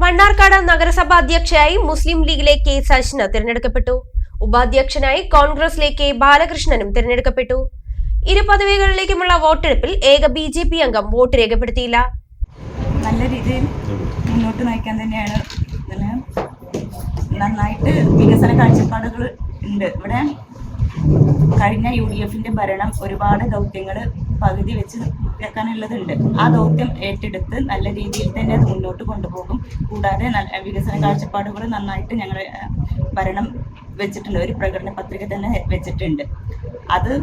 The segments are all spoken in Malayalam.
മണ്ണാർക്കാട് നഗരസഭാ അധ്യക്ഷയായി മുസ്ലിം ലീഗിലെ കെ ശശിന് തിരഞ്ഞെടുക്കപ്പെട്ടു. ഉപാധ്യക്ഷനായി കോൺഗ്രസിലെ കെ ബാലകൃഷ്ണനും തിരഞ്ഞെടുക്കപ്പെട്ടു. ഇരു പദവികളിലേക്കുമുള്ള വോട്ടെടുപ്പിൽ ഏക BJP അംഗം വോട്ട് രേഖപ്പെടുത്തിയില്ല. നല്ല രീതിയിൽ മുന്നോട്ട് നയിക്കാൻ തന്നെയാണ്. നന്നായിട്ട് വികസന കാഴ്ചപ്പാടുകൾ ഉണ്ട്. ഇവിടെ കഴിഞ്ഞ UDFന്റെ ഭരണം ഒരുപാട് ദൗത്യങ്ങൾ പകുതി വെച്ച് വെക്കാനുള്ളതുണ്ട്. ആ ദൗത്യം ഏറ്റെടുത്ത് നല്ല രീതിയിൽ തന്നെ അത് മുന്നോട്ട് കൊണ്ടുപോകും. കൂടാതെ വികസന കാഴ്ചപ്പാടുകൾ നന്നായിട്ട് ഞങ്ങൾ ഭരണം വെച്ചിട്ടുണ്ട്. ഒരു പ്രകടന പത്രിക തന്നെ വെച്ചിട്ടുണ്ട്. അത്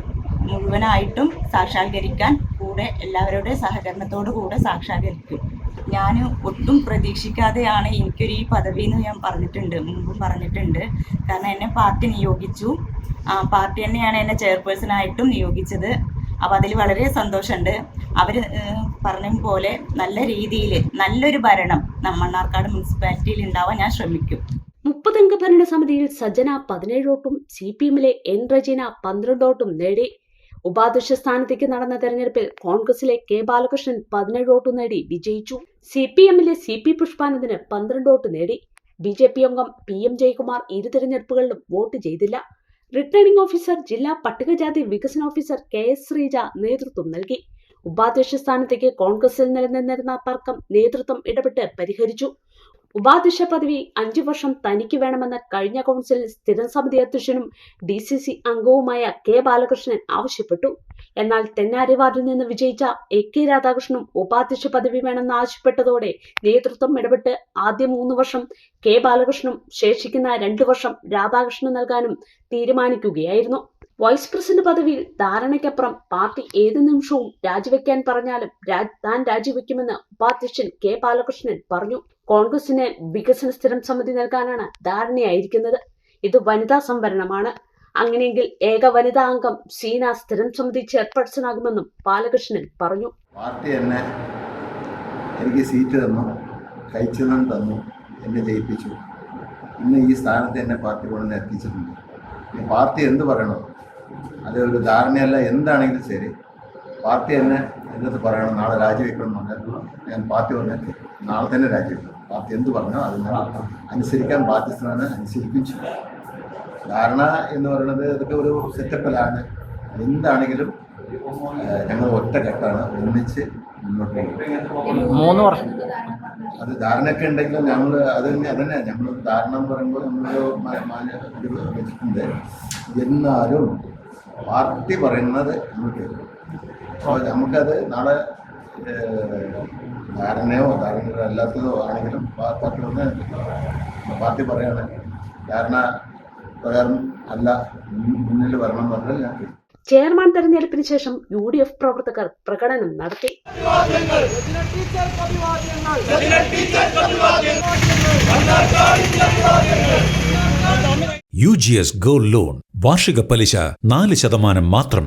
മുഴുവനായിട്ടും സാക്ഷാത്കരിക്കാൻ കൂടെ എല്ലാവരുടെയും സഹകരണത്തോടു കൂടെ സാക്ഷാത്കരിക്കും. ഞാൻ ഒട്ടും പ്രതീക്ഷിക്കാതെയാണ് എനിക്കൊരു ഈ പദവി എന്ന് ഞാൻ മുമ്പും പറഞ്ഞിട്ടുണ്ട്. കാരണം എന്നെ പാർട്ടി നിയോഗിച്ചു. പാർട്ടി തന്നെയാണ് എന്നെ ചെയർപേഴ്സണായിട്ടും നിയോഗിച്ചത്. അപ്പോൾ അതിൽ വളരെ സന്തോഷമുണ്ട്. അവർ പറഞ്ഞ പോലെ നല്ല രീതിയിൽ നല്ലൊരു ഭരണം മണ്ണാർക്കാട് മുനിസിപ്പാലിറ്റിയിൽ ഉണ്ടാവാൻ ഞാൻ ശ്രമിക്കും. 30 അംഗ ഭരണസമിതിയിൽ സജ്ജന 17 വോട്ടും CPM-ലെ N റജീന 12 വോട്ടും നേടി. ഉപാധ്യക്ഷ സ്ഥാനത്തേക്ക് നടന്ന തെരഞ്ഞെടുപ്പിൽ കോൺഗ്രസിലെ കെ ബാലകൃഷ്ണൻ 17 വോട്ട് നേടി വിജയിച്ചു. CPM-ലെ CP പുഷ്പാനന്ദന് 12 വോട്ട് നേടി. BJP അംഗം PM ജയകുമാർ ഇരു തെരഞ്ഞെടുപ്പുകളിലും വോട്ട് ചെയ്തില്ല. റിട്ടേണിംഗ് ഓഫീസർ ജില്ലാ പട്ടികജാതി വികസന ഓഫീസർ KS ശ്രീജ നേതൃത്വം നൽകി. ഉപാധ്യക്ഷ സ്ഥാനത്തേക്ക് കോൺഗ്രസിൽ നിലനിന്നിരുന്ന തർക്കം നേതൃത്വം ഇടപെട്ട് പരിഹരിച്ചു. ഉപാധ്യക്ഷ പദവി 5 വർഷം തനിക്ക് വേണമെന്ന കഴിഞ്ഞ കൗൺസിൽ സ്ഥിരം സമിതി അധ്യക്ഷനും DCC അംഗവുമായ കെ ബാലകൃഷ്ണൻ ആവശ്യപ്പെട്ടു. എന്നാൽ തെന്നാരി വാർഡിൽ നിന്ന് വിജയിച്ച AK രാധാകൃഷ്ണനും ഉപാധ്യക്ഷ പദവി വേണമെന്ന് ആവശ്യപ്പെട്ടതോടെ നേതൃത്വം ഇടപെട്ട് ആദ്യ 3 വർഷം കെ ബാലകൃഷ്ണനും ശേഷിക്കുന്ന 2 വർഷം രാധാകൃഷ്ണന് നൽകാനും തീരുമാനിക്കുകയായിരുന്നു. വൈസ് പ്രസിഡന്റ് പദവിയിൽ ധാരണയ്ക്കപ്പുറം പാർട്ടി ഏത് നിമിഷവും രാജിവെക്കാൻ പറഞ്ഞാലും താൻ രാജിവെക്കുമെന്ന് ഉപാധ്യക്ഷൻ കെ ബാലകൃഷ്ണൻ പറഞ്ഞു. കോൺഗ്രസിന് വികസന സ്ഥിരം സമിതി നൽകാനാണ് ധാരണയായിരിക്കുന്നത്. ഇത് വനിതാ സംവരണമാണ്. അങ്ങനെയെങ്കിൽ ഏക വനിതാ അംഗം സീന സ്ഥിരം സമിതി ചെയർപേഴ്സൺ ആകുമെന്നും ബാലകൃഷ്ണൻ പറഞ്ഞു. പാർട്ടി എന്നെ എനിക്ക് സീറ്റ് തന്നു, കൈച്ചെന്നും തന്നു, എന്നെ ജയിപ്പിച്ചു. ഇന്ന് ഈ സ്ഥാനത്ത് എന്നെ പാർട്ടി കൊണ്ടുവന്ന് എത്തിച്ചിട്ടുണ്ട്. പാർട്ടി എന്ത് പറയണോ അത് ഒരു ധാരണയല്ല, എന്താണെങ്കിലും ശരി പാർട്ടി എന്നെ എന്ത് പറയണം, നാളെ രാജിവെക്കണം എന്ന് പറഞ്ഞാൽ ഞാൻ പാർട്ടി പറഞ്ഞാൽ നാളെ തന്നെ രാജിവെക്കണം. പാർട്ടി എന്ത് പറഞ്ഞോ അതിന് അനുസരിക്കാൻ ബാധ്യസ്ഥനാണ്, അനുസരിക്കും ചെയ്യും. ധാരണ എന്ന് പറയുന്നത് ഇതൊക്കെ ഒരു സെറ്റപ്പിലാണ്. എന്താണെങ്കിലും ഞങ്ങൾ ഒറ്റക്കെട്ടാണ്, ഒന്നിച്ച് മുന്നോട്ട് പോകും. 3 വർഷം അത് ധാരണയൊക്കെ ഉണ്ടെങ്കിലും ഞങ്ങൾ അതന്നെ ഞങ്ങൾ ധാരണ എന്ന് പറയുമ്പോൾ നമ്മൾ വെച്ചിട്ടുണ്ട്. എന്നാലും പാർട്ടി പറയുന്നത് നമ്മൾ കേൾക്കും. അപ്പോൾ നമുക്കത് നാളെ ധാരണയോ അല്ലാത്തതോ ആണെങ്കിലും പാർട്ടി ഒന്ന് പാർട്ടി പറയാണ് ധാരണ പ്രകാരം അല്ല മുന്നിൽ വരണം എന്ന് പറഞ്ഞാൽ ഞാൻ കേൾക്കും. ചെയർമാൻ തെരഞ്ഞെടുപ്പിന് ശേഷം UDF പ്രവർത്തകർ പ്രകടനം നടത്തി. UGS ഗോൾഡ് ലോൺ വാർഷിക പലിശ 4% മാത്രം.